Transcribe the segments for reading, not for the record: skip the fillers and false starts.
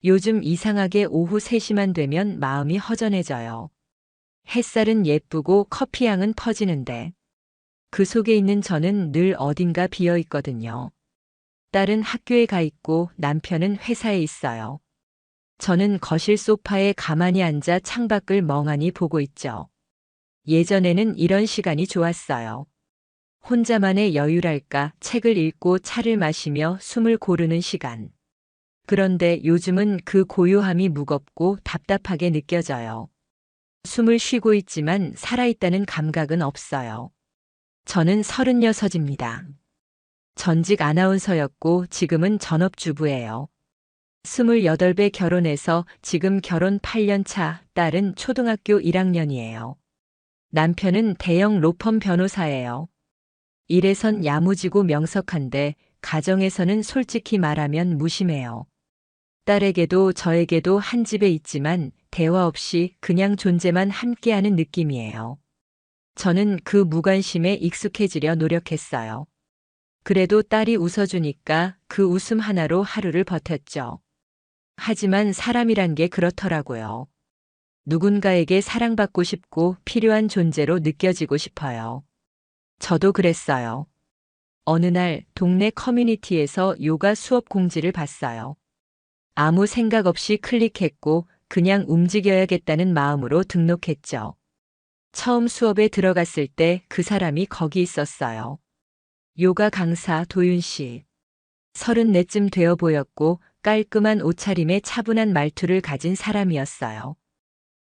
요즘 이상하게 오후 3시만 되면 마음이 허전해져요. 햇살은 예쁘고 커피향은 퍼지는데 그 속에 있는 저는 늘 어딘가 비어 있거든요. 딸은 학교에 가 있고 남편은 회사에 있어요. 저는 거실 소파에 가만히 앉아 창밖을 멍하니 보고 있죠. 예전에는 이런 시간이 좋았어요. 혼자만의 여유랄까 책을 읽고 차를 마시며 숨을 고르는 시간. 그런데 요즘은 그 고요함이 무겁고 답답하게 느껴져요. 숨을 쉬고 있지만 살아있다는 감각은 없어요. 저는 36입니다. 전직 아나운서였고 지금은 전업주부예요. 28배 결혼해서 지금 결혼 8년 차, 딸은 초등학교 1학년이에요. 남편은 대형 로펌 변호사예요. 일에선 야무지고 명석한데 가정에서는 솔직히 말하면 무심해요. 딸에게도 저에게도 한 집에 있지만 대화 없이 그냥 존재만 함께하는 느낌이에요. 저는 그 무관심에 익숙해지려 노력했어요. 그래도 딸이 웃어주니까 그 웃음 하나로 하루를 버텼죠. 하지만 사람이란 게 그렇더라고요. 누군가에게 사랑받고 싶고 필요한 존재로 느껴지고 싶어요. 저도 그랬어요. 어느 날 동네 커뮤니티에서 요가 수업 공지를 봤어요. 아무 생각 없이 클릭했고 그냥 움직여야겠다는 마음으로 등록했죠. 처음 수업에 들어갔을 때 그 사람이 거기 있었어요. 요가 강사 도윤 씨. 34쯤 되어 보였고 깔끔한 옷차림에 차분한 말투를 가진 사람이었어요.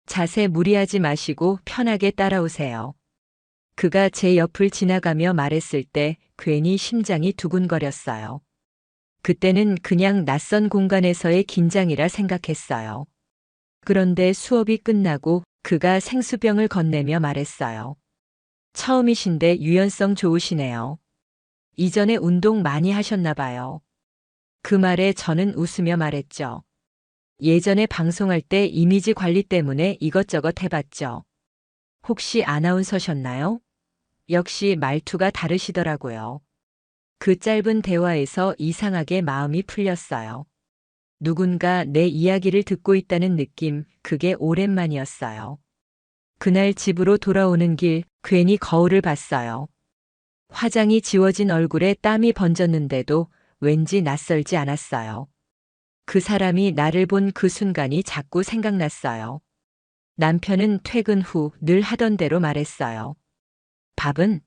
자세 무리하지 마시고 편하게 따라오세요. 그가 제 옆을 지나가며 말했을 때 괜히 심장이 두근거렸어요. 그때는 그냥 낯선 공간에서의 긴장이라 생각했어요. 그런데 수업이 끝나고 그가 생수병을 건네며 말했어요. 처음이신데 유연성 좋으시네요. 이전에 운동 많이 하셨나 봐요. 그 말에 저는 웃으며 말했죠. 예전에 방송할 때 이미지 관리 때문에 이것저것 해봤죠. 혹시 아나운서셨나요? 역시 말투가 다르시더라고요. 그 짧은 대화에서 이상하게 마음이 풀렸어요. 누군가 내 이야기를 듣고 있다는 느낌, 그게 오랜만이었어요. 그날 집으로 돌아오는 길, 괜히 거울을 봤어요. 화장이 지워진 얼굴에 땀이 번졌는데도 왠지 낯설지 않았어요. 그 사람이 나를 본 그 순간이 자꾸 생각났어요. 남편은 퇴근 후 늘 하던 대로 말했어요. 밥은?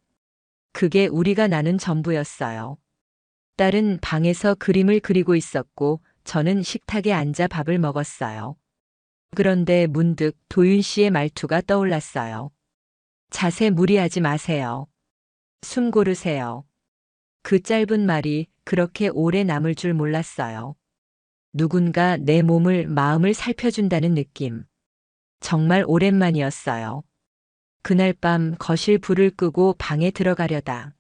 그게 우리가 나눈 전부였어요. 딸은 방에서 그림을 그리고 있었고 저는 식탁에 앉아 밥을 먹었어요. 그런데 문득 도윤 씨의 말투가 떠올랐어요. 자세 무리하지 마세요. 숨 고르세요. 그 짧은 말이 그렇게 오래 남을 줄 몰랐어요. 누군가 내 몸을, 마음을 살펴준다는 느낌. 정말 오랜만이었어요. 그날 밤 거실 불을 끄고 방에 들어가려다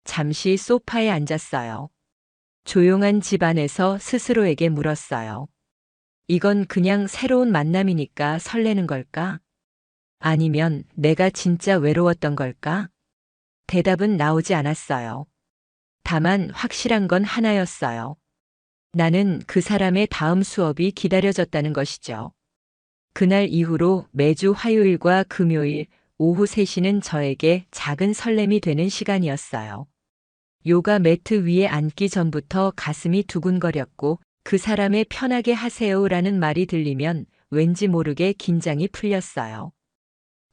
잠시 소파에 앉았어요. 조용한 집 안에서 스스로에게 물었어요. 이건 그냥 새로운 만남이니까 설레는 걸까? 아니면 내가 진짜 외로웠던 걸까? 대답은 나오지 않았어요. 다만 확실한 건 하나였어요. 나는 그 사람의 다음 수업이 기다려졌다는 것이죠. 그날 이후로 매주 화요일과 금요일 오후 3시는 저에게 작은 설렘이 되는 시간이었어요. 요가 매트 위에 앉기 전부터 가슴이 두근거렸고 그 사람의 편하게 하세요라는 말이 들리면 왠지 모르게 긴장이 풀렸어요.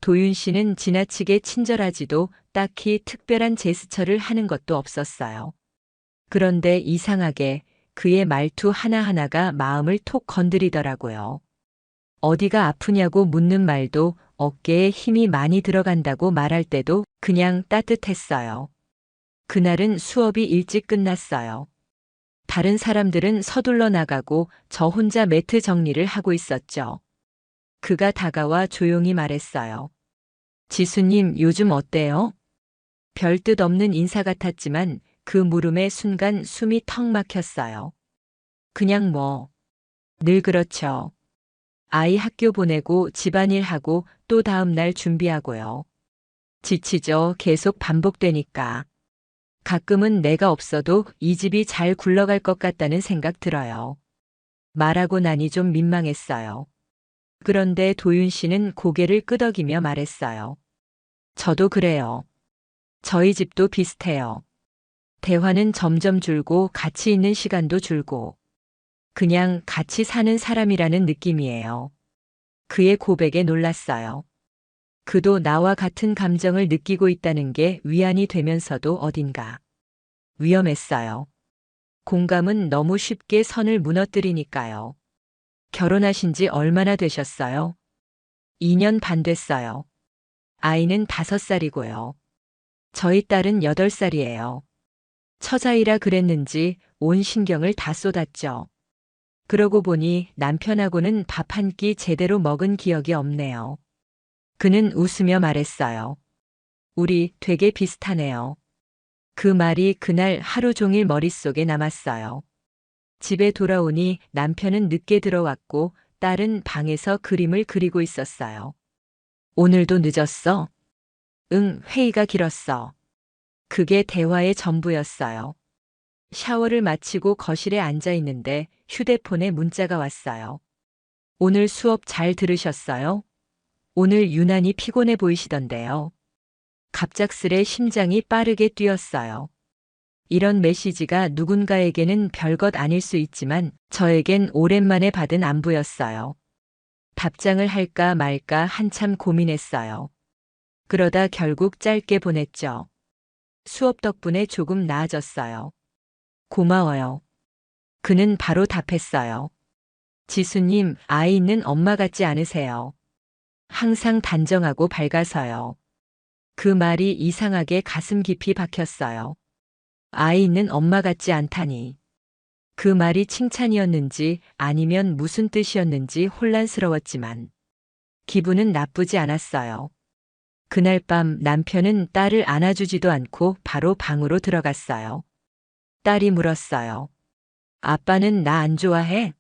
도윤 씨는 지나치게 친절하지도 딱히 특별한 제스처를 하는 것도 없었어요. 그런데 이상하게 그의 말투 하나하나가 마음을 톡 건드리더라고요. 어디가 아프냐고 묻는 말도 어깨에 힘이 많이 들어간다고 말할 때도 그냥 따뜻했어요. 그날은 수업이 일찍 끝났어요. 다른 사람들은 서둘러 나가고 저 혼자 매트 정리를 하고 있었죠. 그가 다가와 조용히 말했어요. 지수님, 요즘 어때요? 별 뜻 없는 인사 같았지만 그 물음에 순간 숨이 턱 막혔어요. 그냥 뭐, 늘 그렇죠. 아이 학교 보내고 집안일 하고 또 다음 날 준비하고요. 지치죠. 계속 반복되니까. 가끔은 내가 없어도 이 집이 잘 굴러갈 것 같다는 생각 들어요. 말하고 나니 좀 민망했어요. 그런데 도윤 씨는 고개를 끄덕이며 말했어요. 저도 그래요. 저희 집도 비슷해요. 대화는 점점 줄고 같이 있는 시간도 줄고 그냥 같이 사는 사람이라는 느낌이에요. 그의 고백에 놀랐어요. 그도 나와 같은 감정을 느끼고 있다는 게 위안이 되면서도 어딘가 위험했어요. 공감은 너무 쉽게 선을 무너뜨리니까요. 결혼하신 지 얼마나 되셨어요? 2년 반 됐어요. 아이는 5살이고요. 저희 딸은 8살이에요. 처자이라 그랬는지 온 신경을 다 쏟았죠. 그러고 보니 남편하고는 밥 한 끼 제대로 먹은 기억이 없네요. 그는 웃으며 말했어요. 우리 되게 비슷하네요. 그 말이 그날 하루 종일 머릿속에 남았어요. 집에 돌아오니 남편은 늦게 들어왔고 딸은 방에서 그림을 그리고 있었어요. 오늘도 늦었어? 응, 회의가 길었어. 그게 대화의 전부였어요. 샤워를 마치고 거실에 앉아 있는데 휴대폰에 문자가 왔어요. 오늘 수업 잘 들으셨어요? 오늘 유난히 피곤해 보이시던데요. 갑작스레 심장이 빠르게 뛰었어요. 이런 메시지가 누군가에게는 별것 아닐 수 있지만 저에겐 오랜만에 받은 안부였어요. 답장을 할까 말까 한참 고민했어요. 그러다 결국 짧게 보냈죠. 수업 덕분에 조금 나아졌어요. 고마워요. 그는 바로 답했어요. 지수님, 아이 있는 엄마 같지 않으세요? 항상 단정하고 밝아서요. 그 말이 이상하게 가슴 깊이 박혔어요. 아이 있는 엄마 같지 않다니. 그 말이 칭찬이었는지 아니면 무슨 뜻이었는지 혼란스러웠지만 기분은 나쁘지 않았어요. 그날 밤 남편은 딸을 안아주지도 않고 바로 방으로 들어갔어요. 딸이 물었어요. 아빠는 나 안 좋아해?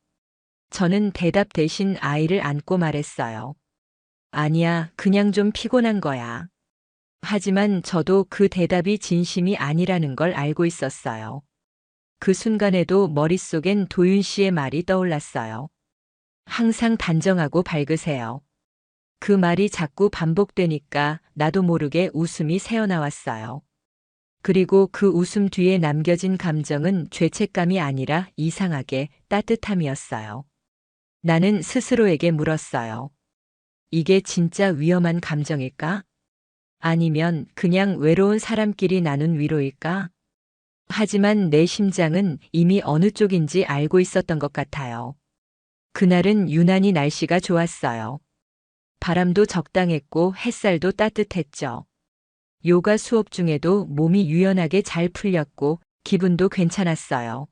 저는 대답 대신 아이를 안고 말했어요. 아니야, 그냥 좀 피곤한 거야. 하지만 저도 그 대답이 진심이 아니라는 걸 알고 있었어요. 그 순간에도 머릿속엔 도윤 씨의 말이 떠올랐어요. 항상 단정하고 밝으세요. 그 말이 자꾸 반복되니까 나도 모르게 웃음이 새어나왔어요. 그리고 그 웃음 뒤에 남겨진 감정은 죄책감이 아니라 이상하게 따뜻함이었어요. 나는 스스로에게 물었어요. 이게 진짜 위험한 감정일까? 아니면 그냥 외로운 사람끼리 나눈 위로일까? 하지만 내 심장은 이미 어느 쪽인지 알고 있었던 것 같아요. 그날은 유난히 날씨가 좋았어요. 바람도 적당했고 햇살도 따뜻했죠. 요가 수업 중에도 몸이 유연하게 잘 풀렸고 기분도 괜찮았어요.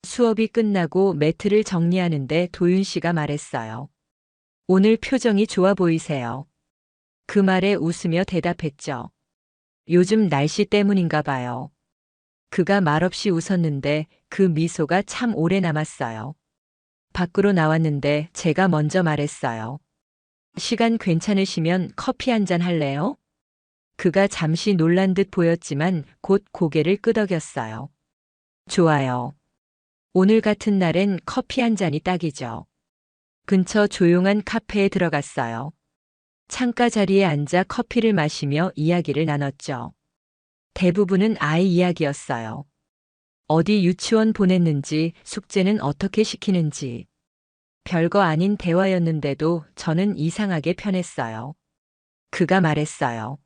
수업이 끝나고 매트를 정리하는데 도윤 씨가 말했어요. 오늘 표정이 좋아 보이세요. 그 말에 웃으며 대답했죠. 요즘 날씨 때문인가 봐요. 그가 말없이 웃었는데 그 미소가 참 오래 남았어요. 밖으로 나왔는데 제가 먼저 말했어요. 시간 괜찮으시면 커피 한 잔 할래요? 그가 잠시 놀란 듯 보였지만 곧 고개를 끄덕였어요. 좋아요. 오늘 같은 날엔 커피 한 잔이 딱이죠. 근처 조용한 카페에 들어갔어요. 창가 자리에 앉아 커피를 마시며 이야기를 나눴죠. 대부분은 아이 이야기였어요. 어디 유치원 보냈는지, 숙제는 어떻게 시키는지. 별거 아닌 대화였는데도 저는 이상하게 편했어요. 그가 말했어요.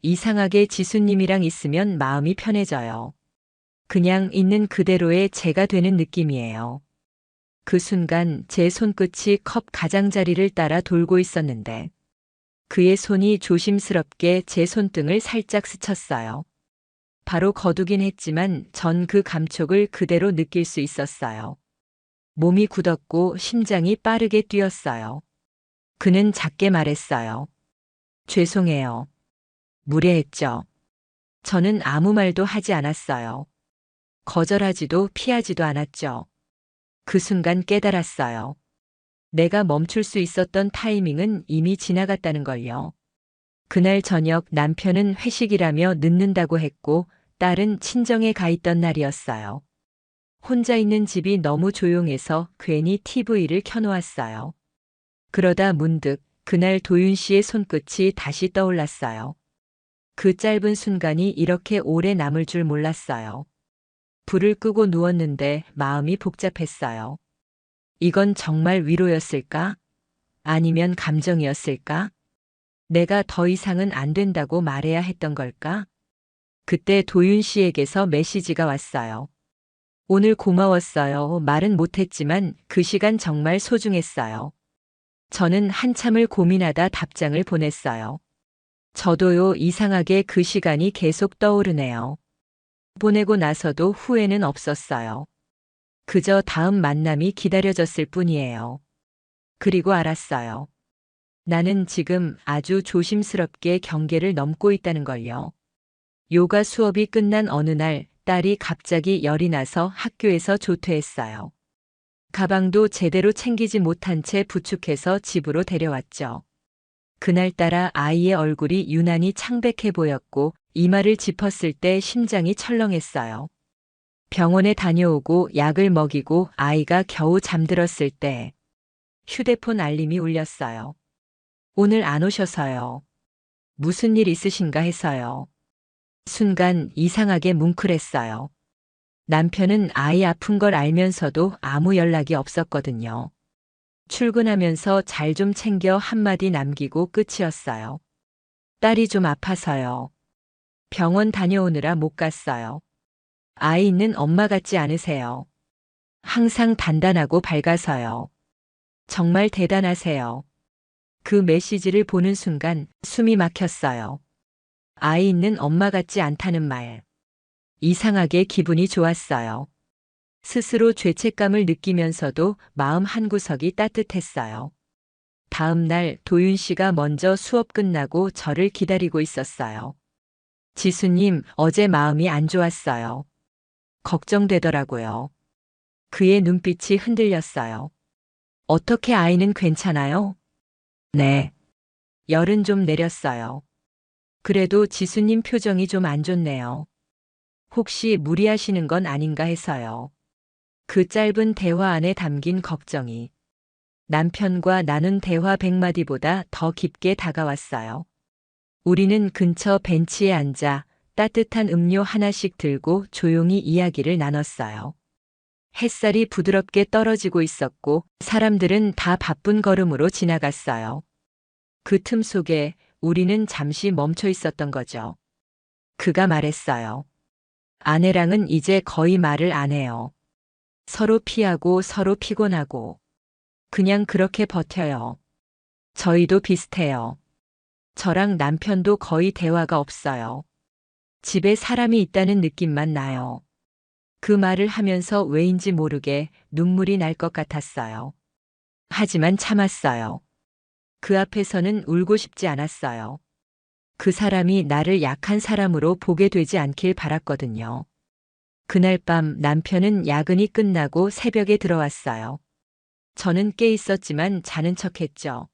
이상하게 지수님이랑 있으면 마음이 편해져요. 그냥 있는 그대로의 제가 되는 느낌이에요. 그 순간 제 손끝이 컵 가장자리를 따라 돌고 있었는데 그의 손이 조심스럽게 제 손등을 살짝 스쳤어요. 바로 거두긴 했지만 전 그 감촉을 그대로 느낄 수 있었어요. 몸이 굳었고 심장이 빠르게 뛰었어요. 그는 작게 말했어요. 죄송해요. 무례했죠. 저는 아무 말도 하지 않았어요. 거절하지도 피하지도 않았죠. 그 순간 깨달았어요. 내가 멈출 수 있었던 타이밍은 이미 지나갔다는 걸요. 그날 저녁 남편은 회식이라며 늦는다고 했고 딸은 친정에 가 있던 날이었어요. 혼자 있는 집이 너무 조용해서 괜히 TV를 켜놓았어요. 그러다 문득 그날 도윤 씨의 손끝이 다시 떠올랐어요. 그 짧은 순간이 이렇게 오래 남을 줄 몰랐어요. 불을 끄고 누웠는데 마음이 복잡했어요. 이건 정말 위로였을까? 아니면 감정이었을까? 내가 더 이상은 안 된다고 말해야 했던 걸까? 그때 도윤 씨에게서 메시지가 왔어요. 오늘 고마웠어요. 말은 못했지만 그 시간 정말 소중했어요. 저는 한참을 고민하다 답장을 보냈어요. 저도요, 이상하게 그 시간이 계속 떠오르네요. 보내고 나서도 후회는 없었어요. 그저 다음 만남이 기다려졌을 뿐이에요. 그리고 알았어요. 나는 지금 아주 조심스럽게 경계를 넘고 있다는 걸요. 요가 수업이 끝난 어느 날 딸이 갑자기 열이 나서 학교에서 조퇴했어요. 가방도 제대로 챙기지 못한 채 부축해서 집으로 데려왔죠. 그날따라 아이의 얼굴이 유난히 창백해 보였고 이마를 짚었을 때 심장이 철렁했어요. 병원에 다녀오고 약을 먹이고 아이가 겨우 잠들었을 때 휴대폰 알림이 울렸어요. 오늘 안 오셔서요. 무슨 일 있으신가 해서요. 순간 이상하게 뭉클했어요. 남편은 아이 아픈 걸 알면서도 아무 연락이 없었거든요. 출근하면서 잘 좀 챙겨 한마디 남기고 끝이었어요. 딸이 좀 아파서요. 병원 다녀오느라 못 갔어요. 아이 있는 엄마 같지 않으세요? 항상 단단하고 밝아서요. 정말 대단하세요. 그 메시지를 보는 순간 숨이 막혔어요. 아이 있는 엄마 같지 않다는 말. 이상하게 기분이 좋았어요. 스스로 죄책감을 느끼면서도 마음 한구석이 따뜻했어요. 다음 날 도윤 씨가 먼저 수업 끝나고 저를 기다리고 있었어요. 지수님, 어제 마음이 안 좋았어요. 걱정되더라고요. 그의 눈빛이 흔들렸어요. 어떻게 아이는 괜찮아요? 네. 열은 좀 내렸어요. 그래도 지수님 표정이 좀 안 좋네요. 혹시 무리하시는 건 아닌가 해서요. 그 짧은 대화 안에 담긴 걱정이 남편과 나눈 대화 100마디보다 더 깊게 다가왔어요. 우리는 근처 벤치에 앉아 따뜻한 음료 하나씩 들고 조용히 이야기를 나눴어요. 햇살이 부드럽게 떨어지고 있었고 사람들은 다 바쁜 걸음으로 지나갔어요. 그 틈 속에 우리는 잠시 멈춰 있었던 거죠. 그가 말했어요. 아내랑은 이제 거의 말을 안 해요. 서로 피하고 서로 피곤하고 그냥 그렇게 버텨요. 저희도 비슷해요. 저랑 남편도 거의 대화가 없어요. 집에 사람이 있다는 느낌만 나요. 그 말을 하면서 왜인지 모르게 눈물이 날 것 같았어요. 하지만 참았어요. 그 앞에서는 울고 싶지 않았어요. 그 사람이 나를 약한 사람으로 보게 되지 않길 바랐거든요. 그날 밤 남편은 야근이 끝나고 새벽에 들어왔어요. 저는 깨 있었지만 자는 척했죠.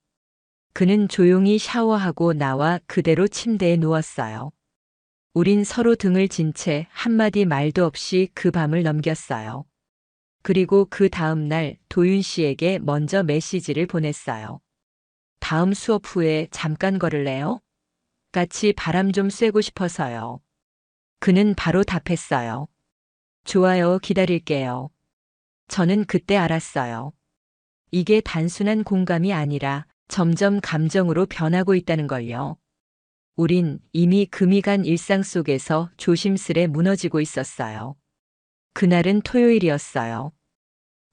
그는 조용히 샤워하고 나와 그대로 침대에 누웠어요. 우린 서로 등을 진 채 한마디 말도 없이 그 밤을 넘겼어요. 그리고 그 다음 날 도윤 씨에게 먼저 메시지를 보냈어요. 다음 수업 후에 잠깐 걸을래요? 같이 바람 좀 쐬고 싶어서요. 그는 바로 답했어요. 좋아요, 기다릴게요. 저는 그때 알았어요. 이게 단순한 공감이 아니라 점점 감정으로 변하고 있다는 걸요. 우린 이미 금이 간 일상 속에서 조심스레 무너지고 있었어요. 그날은 토요일이었어요.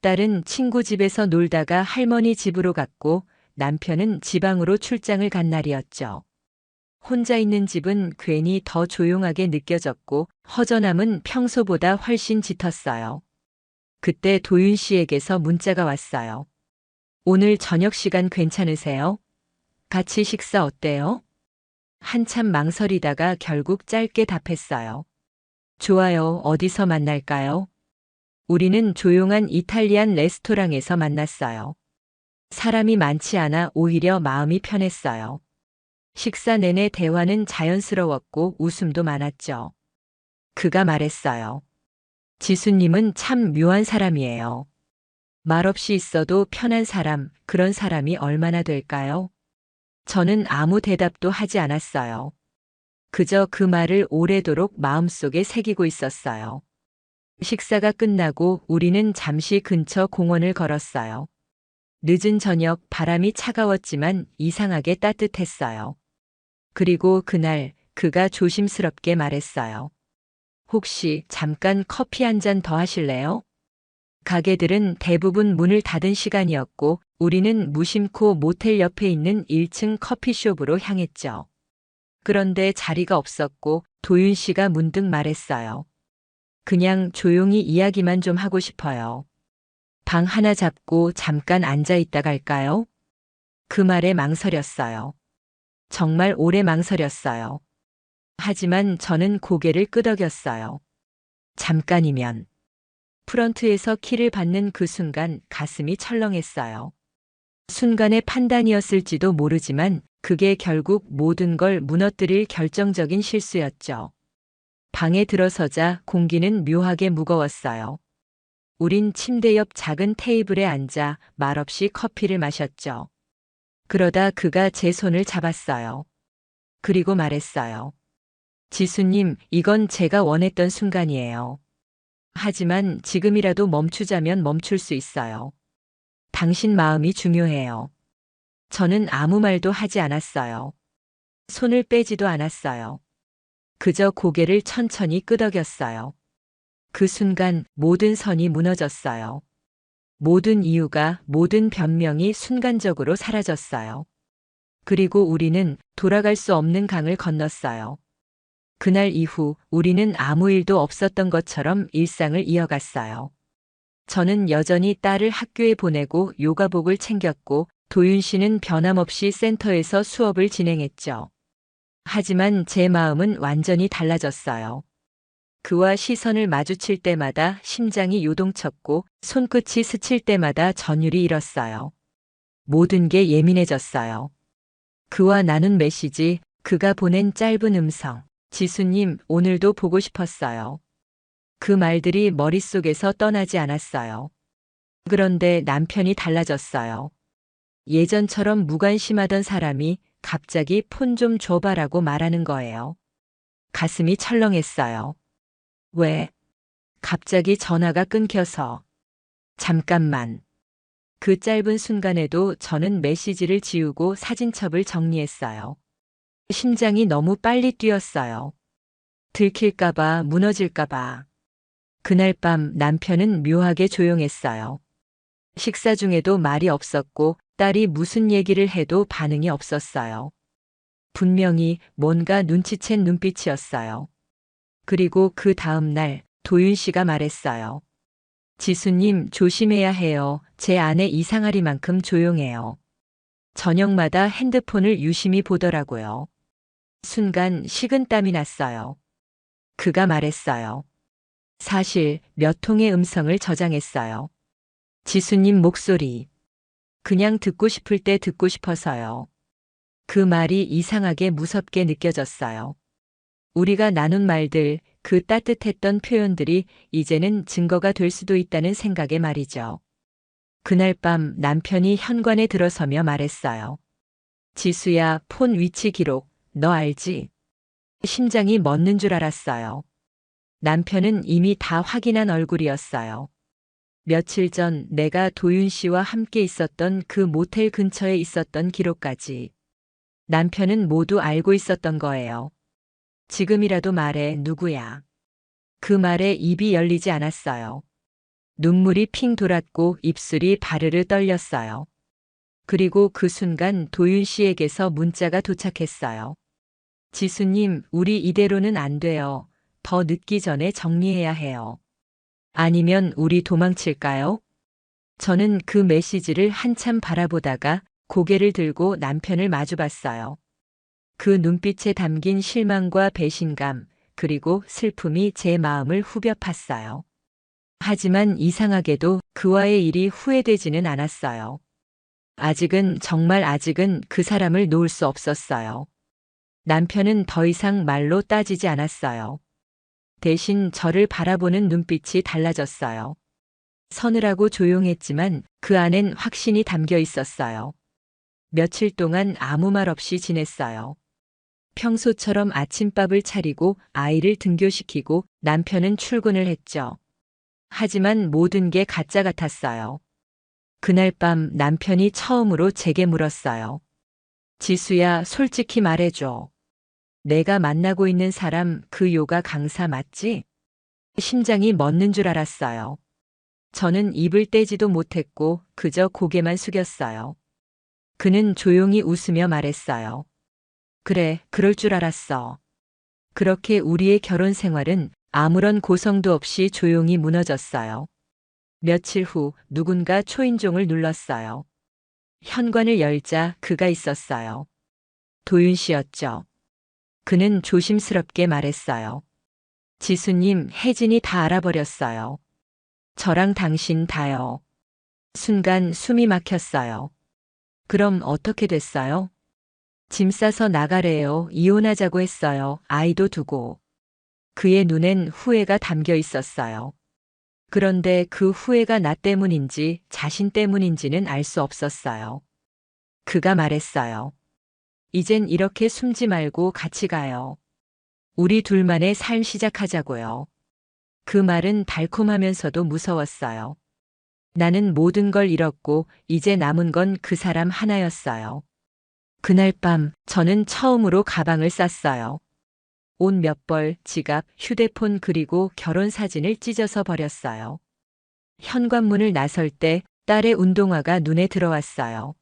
딸은 친구 집에서 놀다가 할머니 집으로 갔고 남편은 지방으로 출장을 간 날이었죠. 혼자 있는 집은 괜히 더 조용하게 느껴졌고 허전함은 평소보다 훨씬 짙었어요. 그때 도윤 씨에게서 문자가 왔어요. 오늘 저녁 시간 괜찮으세요? 같이 식사 어때요? 한참 망설이다가 결국 짧게 답했어요. 좋아요, 어디서 만날까요? 우리는 조용한 이탈리안 레스토랑에서 만났어요. 사람이 많지 않아 오히려 마음이 편했어요. 식사 내내 대화는 자연스러웠고 웃음도 많았죠. 그가 말했어요. 지수님은 참 묘한 사람이에요. 말없이 있어도 편한 사람, 그런 사람이 얼마나 될까요? 저는 아무 대답도 하지 않았어요. 그저 그 말을 오래도록 마음속에 새기고 있었어요. 식사가 끝나고 우리는 잠시 근처 공원을 걸었어요. 늦은 저녁 바람이 차가웠지만 이상하게 따뜻했어요. 그리고 그날 그가 조심스럽게 말했어요. 혹시 잠깐 커피 한 잔 더 하실래요? 가게들은 대부분 문을 닫은 시간이었고 우리는 무심코 모텔 옆에 있는 1층 커피숍으로 향했죠. 그런데 자리가 없었고 도윤 씨가 문득 말했어요. 그냥 조용히 이야기만 좀 하고 싶어요. 방 하나 잡고 잠깐 앉아 있다 갈까요? 그 말에 망설였어요. 정말 오래 망설였어요. 하지만 저는 고개를 끄덕였어요. 잠깐이면. 프런트에서 키를 받는 그 순간 가슴이 철렁했어요. 순간의 판단이었을지도 모르지만 그게 결국 모든 걸 무너뜨릴 결정적인 실수였죠. 방에 들어서자 공기는 묘하게 무거웠어요. 우린 침대 옆 작은 테이블에 앉아 말없이 커피를 마셨죠. 그러다 그가 제 손을 잡았어요. 그리고 말했어요. 지수님, 이건 제가 원했던 순간이에요. 하지만 지금이라도 멈추자면 멈출 수 있어요. 당신 마음이 중요해요. 저는 아무 말도 하지 않았어요. 손을 빼지도 않았어요. 그저 고개를 천천히 끄덕였어요. 그 순간 모든 선이 무너졌어요. 모든 이유가, 모든 변명이 순간적으로 사라졌어요. 그리고 우리는 돌아갈 수 없는 강을 건넜어요. 그날 이후 우리는 아무 일도 없었던 것처럼 일상을 이어갔어요. 저는 여전히 딸을 학교에 보내고 요가복을 챙겼고 도윤 씨는 변함없이 센터에서 수업을 진행했죠. 하지만 제 마음은 완전히 달라졌어요. 그와 시선을 마주칠 때마다 심장이 요동쳤고 손끝이 스칠 때마다 전율이 일었어요. 모든 게 예민해졌어요. 그와 나눈 메시지, 그가 보낸 짧은 음성. 지수님, 오늘도 보고 싶었어요. 그 말들이 머릿속에서 떠나지 않았어요. 그런데 남편이 달라졌어요. 예전처럼 무관심하던 사람이 갑자기 폰 좀 줘봐라고 말하는 거예요. 가슴이 철렁했어요. 왜? 갑자기 전화가 끊겨서. 잠깐만. 그 짧은 순간에도 저는 메시지를 지우고 사진첩을 정리했어요. 심장이 너무 빨리 뛰었어요. 들킬까봐, 무너질까봐. 그날 밤 남편은 묘하게 조용했어요. 식사 중에도 말이 없었고 딸이 무슨 얘기를 해도 반응이 없었어요. 분명히 뭔가 눈치챈 눈빛이었어요. 그리고 그 다음 날 도윤 씨가 말했어요. 지수님 조심해야 해요. 제 아내 이상하리만큼 조용해요. 저녁마다 핸드폰을 유심히 보더라고요. 순간 식은땀이 났어요. 그가 말했어요. 사실 몇 통의 음성을 저장했어요. 지수님 목소리. 그냥 듣고 싶을 때 듣고 싶어서요. 그 말이 이상하게 무섭게 느껴졌어요. 우리가 나눈 말들, 그 따뜻했던 표현들이 이제는 증거가 될 수도 있다는 생각에 말이죠. 그날 밤 남편이 현관에 들어서며 말했어요. 지수야, 폰 위치 기록, 너 알지? 심장이 멎는 줄 알았어요. 남편은 이미 다 확인한 얼굴이었어요. 며칠 전 내가 도윤 씨와 함께 있었던 그 모텔 근처에 있었던 기록까지. 남편은 모두 알고 있었던 거예요. 지금이라도 말해, 누구야? 그 말에 입이 열리지 않았어요. 눈물이 핑 돌았고 입술이 바르르 떨렸어요. 그리고 그 순간 도윤 씨에게서 문자가 도착했어요. 지수님, 우리 이대로는 안 돼요. 더 늦기 전에 정리해야 해요. 아니면 우리 도망칠까요? 저는 그 메시지를 한참 바라보다가 고개를 들고 남편을 마주봤어요. 그 눈빛에 담긴 실망과 배신감, 그리고 슬픔이 제 마음을 후벼 팠어요. 하지만 이상하게도 그와의 일이 후회되지는 않았어요. 아직은, 정말 아직은 그 사람을 놓을 수 없었어요. 남편은 더 이상 말로 따지지 않았어요. 대신 저를 바라보는 눈빛이 달라졌어요. 서늘하고 조용했지만 그 안엔 확신이 담겨 있었어요. 며칠 동안 아무 말 없이 지냈어요. 평소처럼 아침밥을 차리고 아이를 등교시키고 남편은 출근을 했죠. 하지만 모든 게 가짜 같았어요. 그날 밤 남편이 처음으로 제게 물었어요. 지수야, 솔직히 말해줘. 내가 만나고 있는 사람 그 요가 강사 맞지? 심장이 멎는 줄 알았어요. 저는 입을 떼지도 못했고 그저 고개만 숙였어요. 그는 조용히 웃으며 말했어요. 그래, 그럴 줄 알았어. 그렇게 우리의 결혼 생활은 아무런 고성도 없이 조용히 무너졌어요. 며칠 후 누군가 초인종을 눌렀어요. 현관을 열자 그가 있었어요. 도윤 씨였죠. 그는 조심스럽게 말했어요. 지수님, 혜진이 다 알아버렸어요. 저랑 당신 다요. 순간 숨이 막혔어요. 그럼 어떻게 됐어요? 짐 싸서 나가래요. 이혼하자고 했어요. 아이도 두고. 그의 눈엔 후회가 담겨 있었어요. 그런데 그 후회가 나 때문인지 자신 때문인지는 알 수 없었어요. 그가 말했어요. 이젠 이렇게 숨지 말고 같이 가요. 우리 둘만의 삶 시작하자고요. 그 말은 달콤하면서도 무서웠어요. 나는 모든 걸 잃었고 이제 남은 건 그 사람 하나였어요. 그날 밤 저는 처음으로 가방을 쌌어요. 옷 몇 벌, 지갑, 휴대폰 그리고 결혼 사진을 찢어서 버렸어요. 현관문을 나설 때 딸의 운동화가 눈에 들어왔어요.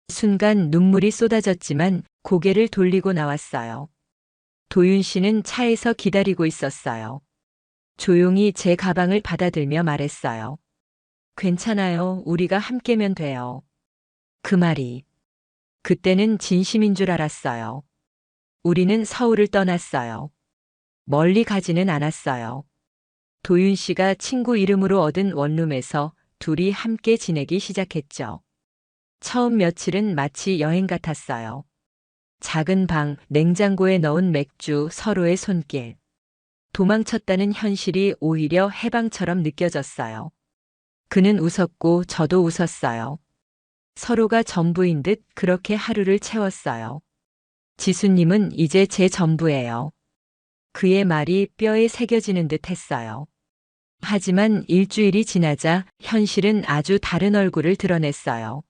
순간 눈물이 쏟아졌지만 고개를 돌리고 나왔어요. 도윤 씨는 차에서 기다리고 있었어요. 조용히 제 가방을 받아들며 말했어요. 괜찮아요. 우리가 함께면 돼요. 그 말이. 그때는 진심인 줄 알았어요. 우리는 서울을 떠났어요. 멀리 가지는 않았어요. 도윤 씨가 친구 이름으로 얻은 원룸에서 둘이 함께 지내기 시작했죠. 처음 며칠은 마치 여행 같았어요. 작은 방, 냉장고에 넣은 맥주, 서로의 손길. 도망쳤다는 현실이 오히려 해방처럼 느껴졌어요. 그는 웃었고 저도 웃었어요. 서로가 전부인 듯 그렇게 하루를 채웠어요. 지수님은 이제 제 전부예요. 그의 말이 뼈에 새겨지는 듯 했어요. 하지만 일주일이 지나자 현실은 아주 다른 얼굴을 드러냈어요.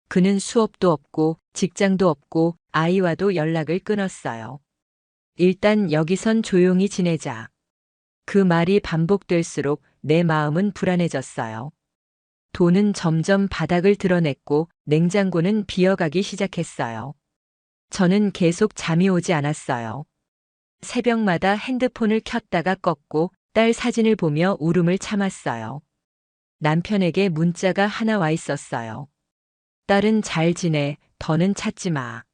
그는 수업도 없고 직장도 없고 아이와도 연락을 끊었어요. 일단 여기선 조용히 지내자. 그 말이 반복될수록 내 마음은 불안해졌어요. 돈은 점점 바닥을 드러냈고 냉장고는 비어가기 시작했어요. 저는 계속 잠이 오지 않았어요. 새벽마다 핸드폰을 켰다가 껐고 딸 사진을 보며 울음을 참았어요. 남편에게 문자가 하나 와 있었어요. 딸은 잘 지내, 더는 찾지 마.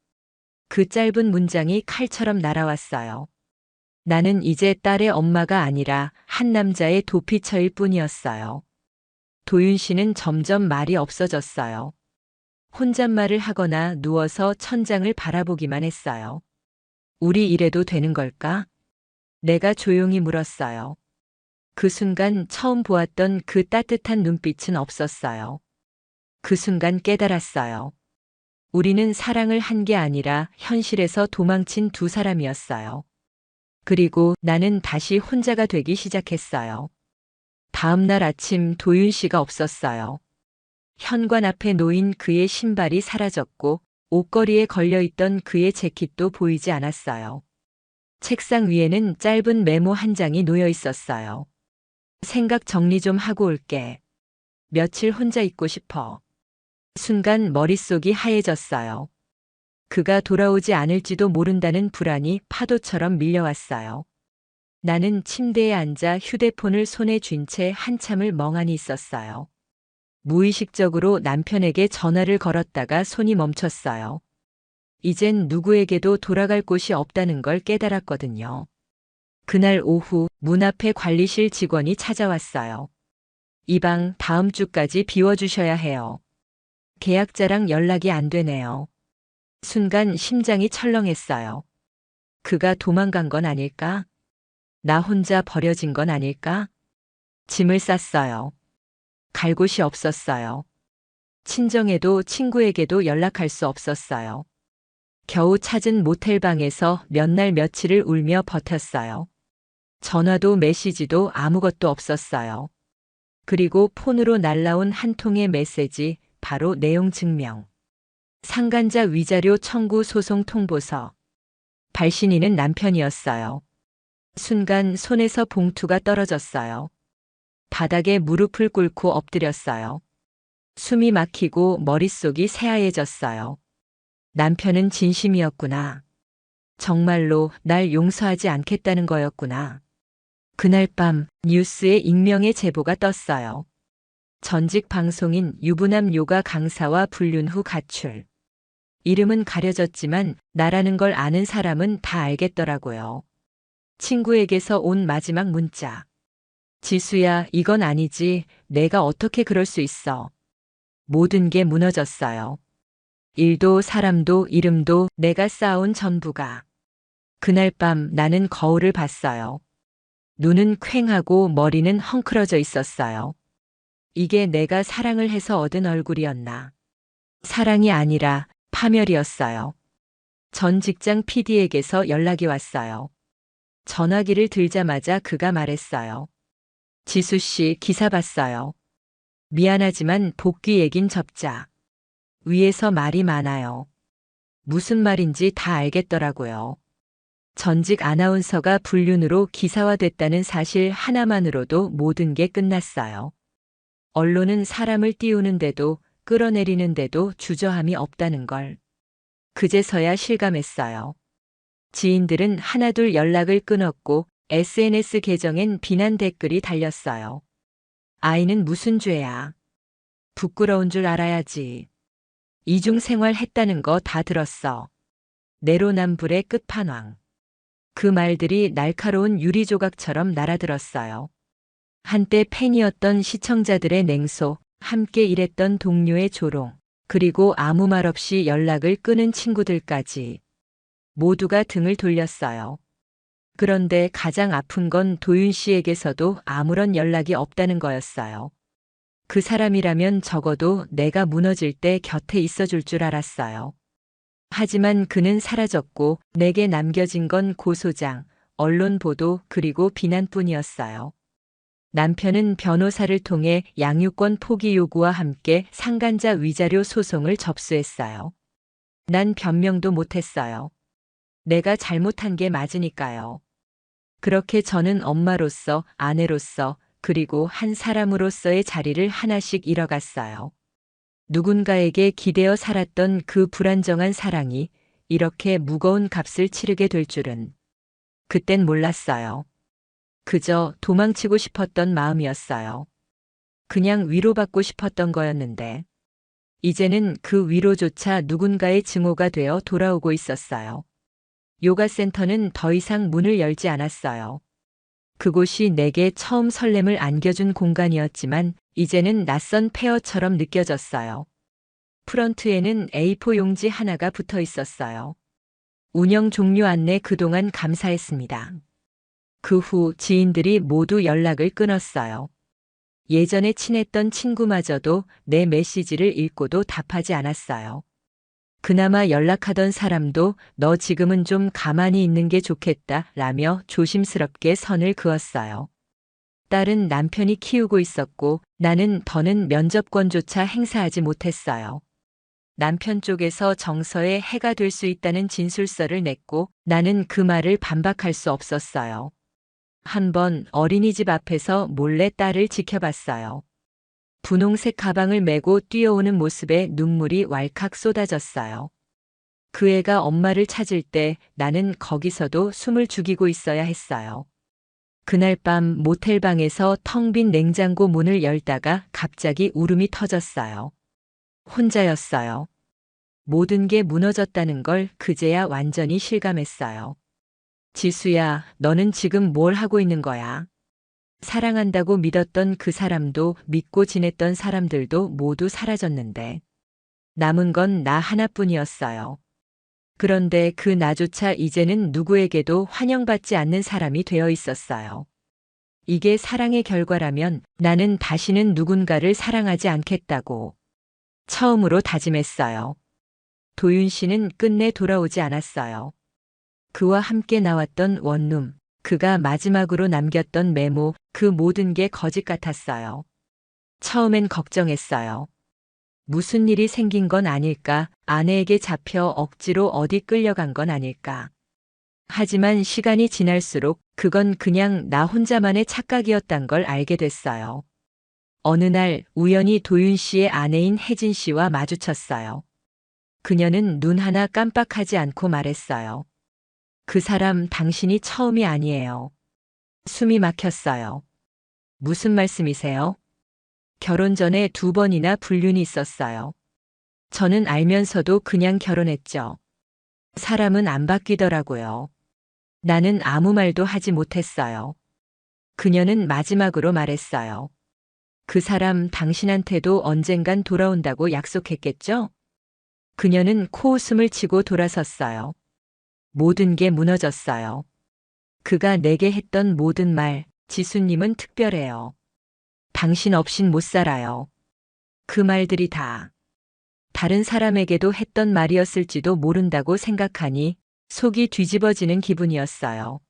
그 짧은 문장이 칼처럼 날아왔어요. 나는 이제 딸의 엄마가 아니라 한 남자의 도피처일 뿐이었어요. 도윤 씨는 점점 말이 없어졌어요. 혼잣말을 하거나 누워서 천장을 바라보기만 했어요. 우리 이래도 되는 걸까? 내가 조용히 물었어요. 그 순간 처음 보았던 그 따뜻한 눈빛은 없었어요. 그 순간 깨달았어요. 우리는 사랑을 한 게 아니라 현실에서 도망친 두 사람이었어요. 그리고 나는 다시 혼자가 되기 시작했어요. 다음 날 아침 도윤 씨가 없었어요. 현관 앞에 놓인 그의 신발이 사라졌고 옷걸이에 걸려있던 그의 재킷도 보이지 않았어요. 책상 위에는 짧은 메모 한 장이 놓여 있었어요. 생각 정리 좀 하고 올게. 며칠 혼자 있고 싶어. 순간 머릿속이 하얘졌어요. 그가 돌아오지 않을지도 모른다는 불안이 파도처럼 밀려왔어요. 나는 침대에 앉아 휴대폰을 손에 쥔 채 한참을 멍하니 있었어요. 무의식적으로 남편에게 전화를 걸었다가 손이 멈췄어요. 이젠 누구에게도 돌아갈 곳이 없다는 걸 깨달았거든요. 그날 오후 문 앞에 관리실 직원이 찾아왔어요. 이 방 다음 주까지 비워주셔야 해요. 계약자랑 연락이 안 되네요. 순간 심장이 철렁했어요. 그가 도망간 건 아닐까? 나 혼자 버려진 건 아닐까? 짐을 쌌어요. 갈 곳이 없었어요. 친정에도 친구에게도 연락할 수 없었어요. 겨우 찾은 모텔방에서 몇 날 며칠을 울며 버텼어요. 전화도 메시지도 아무것도 없었어요. 그리고 폰으로 날라온 한 통의 메시지, 바로 내용 증명. 상간자 위자료 청구 소송 통보서. 발신인은 남편이었어요. 순간 손에서 봉투가 떨어졌어요. 바닥에 무릎을 꿇고 엎드렸어요. 숨이 막히고 머릿속이 새하얘졌어요. 남편은 진심이었구나. 정말로 날 용서하지 않겠다는 거였구나. 그날 밤 뉴스에 익명의 제보가 떴어요. 전직 방송인 유부남 요가 강사와 불륜 후 가출. 이름은 가려졌지만 나라는 걸 아는 사람은 다 알겠더라고요. 친구에게서 온 마지막 문자. 지수야, 이건 아니지. 내가 어떻게 그럴 수 있어. 모든 게 무너졌어요. 일도 사람도 이름도 내가 쌓아온 전부가. 그날 밤 나는 거울을 봤어요. 눈은 퀭하고 머리는 헝클어져 있었어요. 이게 내가 사랑을 해서 얻은 얼굴이었나. 사랑이 아니라 파멸이었어요. 전 직장 PD에게서 연락이 왔어요. 전화기를 들자마자 그가 말했어요. 지수 씨, 기사 봤어요. 미안하지만 복귀 얘긴 접자. 위에서 말이 많아요. 무슨 말인지 다 알겠더라고요. 전직 아나운서가 불륜으로 기사화됐다는 사실 하나만으로도 모든 게 끝났어요. 언론은 사람을 띄우는데도 끌어내리는데도 주저함이 없다는 걸. 그제서야 실감했어요. 지인들은 하나둘 연락을 끊었고 SNS 계정엔 비난 댓글이 달렸어요. 아이는 무슨 죄야. 부끄러운 줄 알아야지. 이중 생활했다는 거 다 들었어. 내로남불의 끝판왕. 그 말들이 날카로운 유리조각처럼 날아들었어요. 한때 팬이었던 시청자들의 냉소, 함께 일했던 동료의 조롱, 그리고 아무 말 없이 연락을 끊은 친구들까지 모두가 등을 돌렸어요. 그런데 가장 아픈 건 도윤 씨에게서도 아무런 연락이 없다는 거였어요. 그 사람이라면 적어도 내가 무너질 때 곁에 있어줄 줄 알았어요. 하지만 그는 사라졌고 내게 남겨진 건 고소장, 언론 보도 그리고 비난뿐이었어요. 남편은 변호사를 통해 양육권 포기 요구와 함께 상간자 위자료 소송을 접수했어요. 난 변명도 못했어요. 내가 잘못한 게 맞으니까요. 그렇게 저는 엄마로서, 아내로서, 그리고 한 사람으로서의 자리를 하나씩 잃어갔어요. 누군가에게 기대어 살았던 그 불안정한 사랑이 이렇게 무거운 값을 치르게 될 줄은. 그땐 몰랐어요. 그저 도망치고 싶었던 마음이었어요. 그냥 위로받고 싶었던 거였는데, 이제는 그 위로조차 누군가의 증오가 되어 돌아오고 있었어요. 요가 센터는 더 이상 문을 열지 않았어요. 그곳이 내게 처음 설렘을 안겨준 공간이었지만 이제는 낯선 폐허처럼 느껴졌어요. 프런트에는 A4 용지 하나가 붙어 있었어요. 운영 종료 안내 그동안 감사했습니다. 그 후 지인들이 모두 연락을 끊었어요. 예전에 친했던 친구마저도 내 메시지를 읽고도 답하지 않았어요. 그나마 연락하던 사람도 너 지금은 좀 가만히 있는 게 좋겠다 라며 조심스럽게 선을 그었어요. 딸은 남편이 키우고 있었고 나는 더는 면접권조차 행사하지 못했어요. 남편 쪽에서 정서에 해가 될 수 있다는 진술서를 냈고 나는 그 말을 반박할 수 없었어요. 한 번 어린이집 앞에서 몰래 딸을 지켜봤어요. 분홍색 가방을 메고 뛰어오는 모습에 눈물이 왈칵 쏟아졌어요. 그 애가 엄마를 찾을 때 나는 거기서도 숨을 죽이고 있어야 했어요. 그날 밤 모텔방에서 텅 빈 냉장고 문을 열다가 갑자기 울음이 터졌어요. 혼자였어요. 모든 게 무너졌다는 걸 그제야 완전히 실감했어요. 지수야, 너는 지금 뭘 하고 있는 거야? 사랑한다고 믿었던 그 사람도 믿고 지냈던 사람들도 모두 사라졌는데 남은 건 나 하나뿐이었어요. 그런데 그 나조차 이제는 누구에게도 환영받지 않는 사람이 되어 있었어요. 이게 사랑의 결과라면 나는 다시는 누군가를 사랑하지 않겠다고 처음으로 다짐했어요. 도윤 씨는 끝내 돌아오지 않았어요. 그와 함께 나왔던 원룸, 그가 마지막으로 남겼던 메모, 그 모든 게 거짓 같았어요. 처음엔 걱정했어요. 무슨 일이 생긴 건 아닐까, 아내에게 잡혀 억지로 어디 끌려간 건 아닐까. 하지만 시간이 지날수록 그건 그냥 나 혼자만의 착각이었단 걸 알게 됐어요. 어느 날 우연히 도윤 씨의 아내인 혜진 씨와 마주쳤어요. 그녀는 눈 하나 깜빡하지 않고 말했어요. 그 사람 당신이 처음이 아니에요. 숨이 막혔어요. 무슨 말씀이세요? 결혼 전에 2번이나 불륜이 있었어요. 저는 알면서도 그냥 결혼했죠. 사람은 안 바뀌더라고요. 나는 아무 말도 하지 못했어요. 그녀는 마지막으로 말했어요. 그 사람 당신한테도 언젠간 돌아온다고 약속했겠죠? 그녀는 코웃음을 치고 돌아섰어요. 모든 게 무너졌어요. 그가 내게 했던 모든 말, 지수님은 특별해요. 당신 없인 못 살아요. 그 말들이 다 다른 사람에게도 했던 말이었을지도 모른다고 생각하니 속이 뒤집어지는 기분이었어요.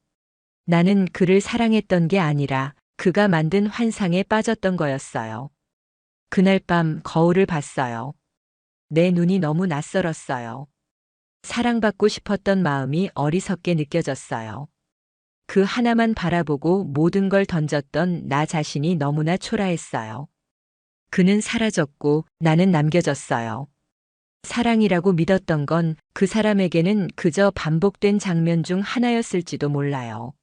나는 그를 사랑했던 게 아니라 그가 만든 환상에 빠졌던 거였어요. 그날 밤 거울을 봤어요. 내 눈이 너무 낯설었어요. 사랑받고 싶었던 마음이 어리석게 느껴졌어요. 그 하나만 바라보고 모든 걸 던졌던 나 자신이 너무나 초라했어요. 그는 사라졌고 나는 남겨졌어요. 사랑이라고 믿었던 건 그 사람에게는 그저 반복된 장면 중 하나였을지도 몰라요.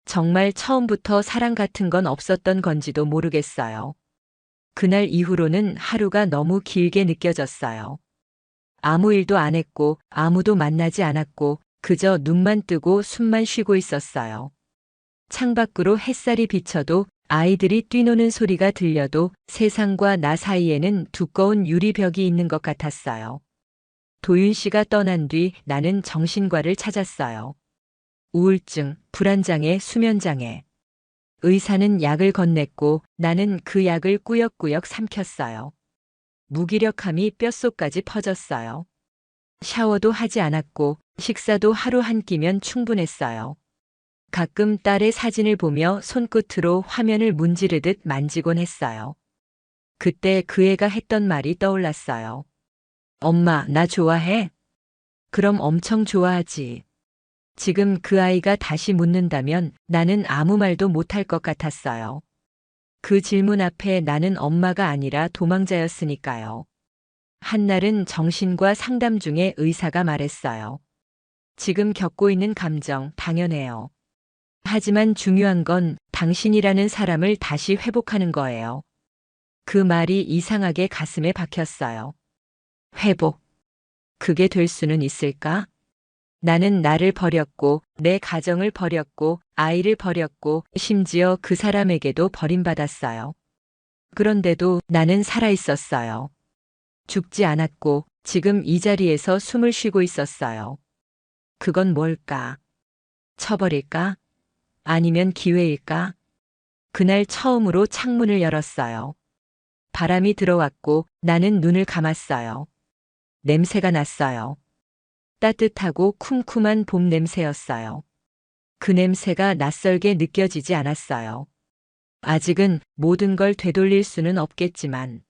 정말 처음부터 사랑 같은 건 없었던 건지도 모르겠어요. 그날 이후로는 하루가 너무 길게 느껴졌어요. 아무 일도 안 했고 아무도 만나지 않았고 그저 눈만 뜨고 숨만 쉬고 있었어요. 창밖으로 햇살이 비쳐도 아이들이 뛰노는 소리가 들려도 세상과 나 사이에는 두꺼운 유리벽이 있는 것 같았어요. 도윤 씨가 떠난 뒤 나는 정신과를 찾았어요. 우울증, 불안장애, 수면장애. 의사는 약을 건넸고 나는 그 약을 꾸역꾸역 삼켰어요. 무기력함이 뼛속까지 퍼졌어요. 샤워도 하지 않았고 식사도 하루 한 끼면 충분했어요. 가끔 딸의 사진을 보며 손끝으로 화면을 문지르듯 만지곤 했어요. 그때 그 애가 했던 말이 떠올랐어요. 엄마, 나 좋아해? 그럼 엄청 좋아하지. 지금 그 아이가 다시 묻는다면 나는 아무 말도 못할 것 같았어요. 그 질문 앞에 나는 엄마가 아니라 도망자였으니까요. 한날은 정신과 상담 중에 의사가 말했어요. 지금 겪고 있는 감정 당연해요. 하지만 중요한 건 당신이라는 사람을 다시 회복하는 거예요. 그 말이 이상하게 가슴에 박혔어요. 회복. 그게 될 수는 있을까? 나는 나를 버렸고, 내 가정을 버렸고, 아이를 버렸고, 심지어 그 사람에게도 버림받았어요. 그런데도 나는 살아있었어요. 죽지 않았고, 지금 이 자리에서 숨을 쉬고 있었어요. 그건 뭘까? 쳐버릴까? 아니면 기회일까? 그날 처음으로 창문을 열었어요. 바람이 들어왔고 나는 눈을 감았어요. 냄새가 났어요. 따뜻하고 쿰쿰한 봄 냄새였어요. 그 냄새가 낯설게 느껴지지 않았어요. 아직은 모든 걸 되돌릴 수는 없겠지만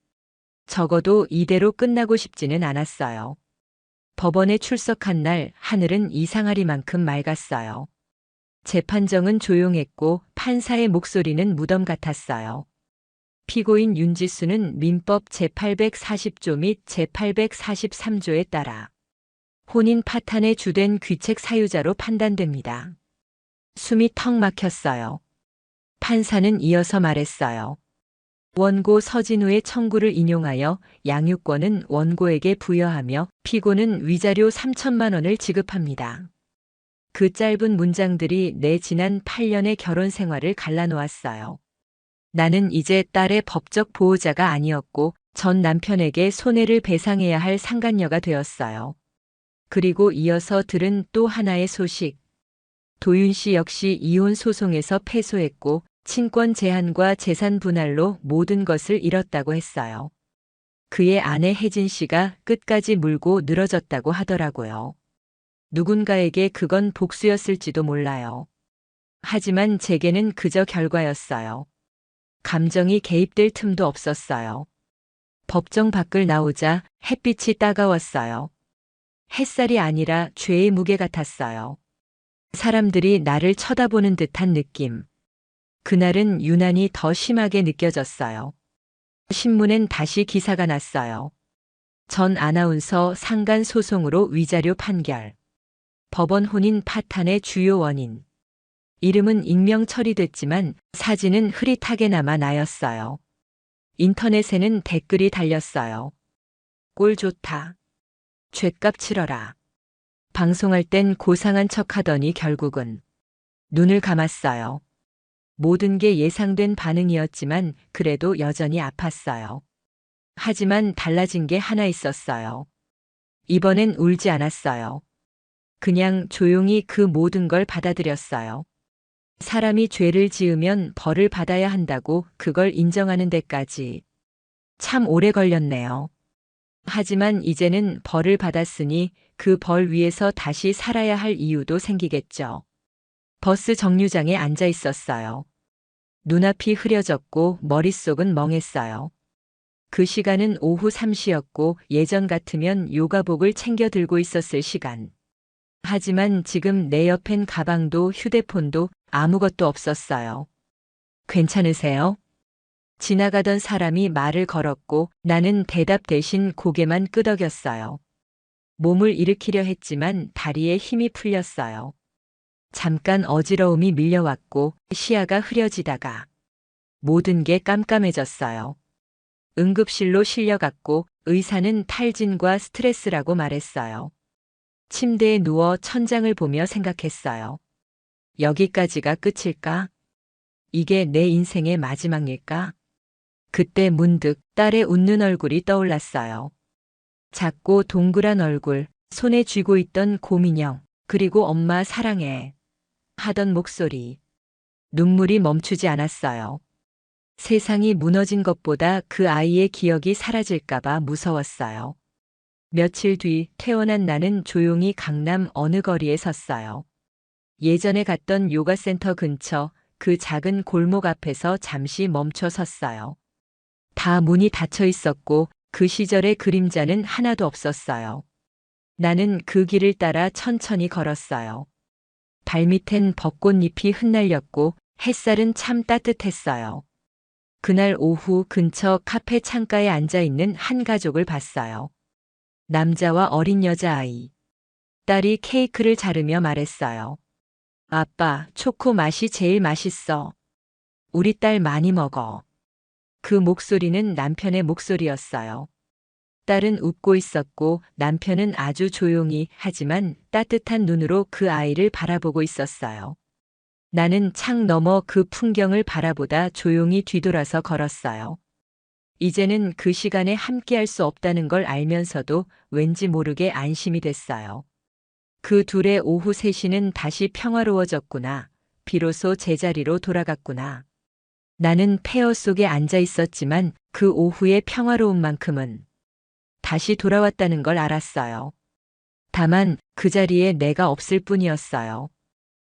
적어도 이대로 끝나고 싶지는 않았어요. 법원에 출석한 날 하늘은 이상하리만큼 맑았어요. 재판정은 조용했고 판사의 목소리는 무덤 같았어요. 피고인 윤지수는 민법 제840조 및 제843조에 따라 혼인 파탄의 주된 귀책 사유자로 판단됩니다. 숨이 턱 막혔어요. 판사는 이어서 말했어요. 원고 서진우의 청구를 인용하여 양육권은 원고에게 부여하며 피고는 위자료 3천만 원을 지급합니다. 그 짧은 문장들이 내 지난 8년의 결혼 생활을 갈라놓았어요. 나는 이제 딸의 법적 보호자가 아니었고 전 남편에게 손해를 배상해야 할 상간녀가 되었어요. 그리고 이어서 들은 또 하나의 소식. 도윤 씨 역시 이혼 소송에서 패소했고 친권 제한과 재산 분할로 모든 것을 잃었다고 했어요. 그의 아내 혜진 씨가 끝까지 물고 늘어졌다고 하더라고요. 누군가에게 그건 복수였을지도 몰라요. 하지만 제게는 그저 결과였어요. 감정이 개입될 틈도 없었어요. 법정 밖을 나오자 햇빛이 따가웠어요. 햇살이 아니라 죄의 무게 같았어요. 사람들이 나를 쳐다보는 듯한 느낌. 그날은 유난히 더 심하게 느껴졌어요. 신문엔 다시 기사가 났어요. 전 아나운서 상간 소송으로 위자료 판결. 법원 혼인 파탄의 주요 원인. 이름은 익명 처리됐지만 사진은 흐릿하게 남아 나였어요. 인터넷에는 댓글이 달렸어요. 꼴 좋다. 죗값 치러라. 방송할 땐 고상한 척 하더니 결국은 눈을 감았어요. 모든 게 예상된 반응이었지만 그래도 여전히 아팠어요. 하지만 달라진 게 하나 있었어요. 이번엔 울지 않았어요. 그냥 조용히 그 모든 걸 받아들였어요. 사람이 죄를 지으면 벌을 받아야 한다고 그걸 인정하는 데까지 참 오래 걸렸네요. 하지만 이제는 벌을 받았으니 그 벌 위에서 다시 살아야 할 이유도 생기겠죠. 버스 정류장에 앉아 있었어요. 눈앞이 흐려졌고 머릿속은 멍했어요. 그 시간은 오후 3시였고 예전 같으면 요가복을 챙겨 들고 있었을 시간. 하지만 지금 내 옆엔 가방도 휴대폰도 아무것도 없었어요. 괜찮으세요? 지나가던 사람이 말을 걸었고 나는 대답 대신 고개만 끄덕였어요. 몸을 일으키려 했지만 다리에 힘이 풀렸어요. 잠깐 어지러움이 밀려왔고 시야가 흐려지다가 모든 게 깜깜해졌어요. 응급실로 실려갔고 의사는 탈진과 스트레스라고 말했어요. 침대에 누워 천장을 보며 생각했어요. 여기까지가 끝일까? 이게 내 인생의 마지막일까? 그때 문득 딸의 웃는 얼굴이 떠올랐어요. 작고 동그란 얼굴, 손에 쥐고 있던 곰인형, 그리고 엄마 사랑해 하던 목소리. 눈물이 멈추지 않았어요. 세상이 무너진 것보다 그 아이의 기억이 사라질까봐 무서웠어요. 며칠 뒤 퇴원한 나는 조용히 강남 어느 거리에 섰어요. 예전에 갔던 요가센터 근처 그 작은 골목 앞에서 잠시 멈춰 섰어요. 다 문이 닫혀 있었고 그 시절의 그림자는 하나도 없었어요. 나는 그 길을 따라 천천히 걸었어요. 발밑엔 벚꽃잎이 흩날렸고 햇살은 참 따뜻했어요. 그날 오후 근처 카페 창가에 앉아 있는 한 가족을 봤어요. 남자와 어린 여자아이. 딸이 케이크를 자르며 말했어요. 아빠, 초코 맛이 제일 맛있어. 우리 딸 많이 먹어. 그 목소리는 남편의 목소리였어요. 딸은 웃고 있었고 남편은 아주 조용히 하지만 따뜻한 눈으로 그 아이를 바라보고 있었어요. 나는 창 너머 그 풍경을 바라보다 조용히 뒤돌아서 걸었어요. 이제는 그 시간에 함께할 수 없다는 걸 알면서도 왠지 모르게 안심이 됐어요. 그 둘의 오후 3시는 다시 평화로워졌구나. 비로소 제자리로 돌아갔구나. 나는 폐허 속에 앉아 있었지만 그 오후의 평화로움만큼은 다시 돌아왔다는 걸 알았어요. 다만 그 자리에 내가 없을 뿐이었어요.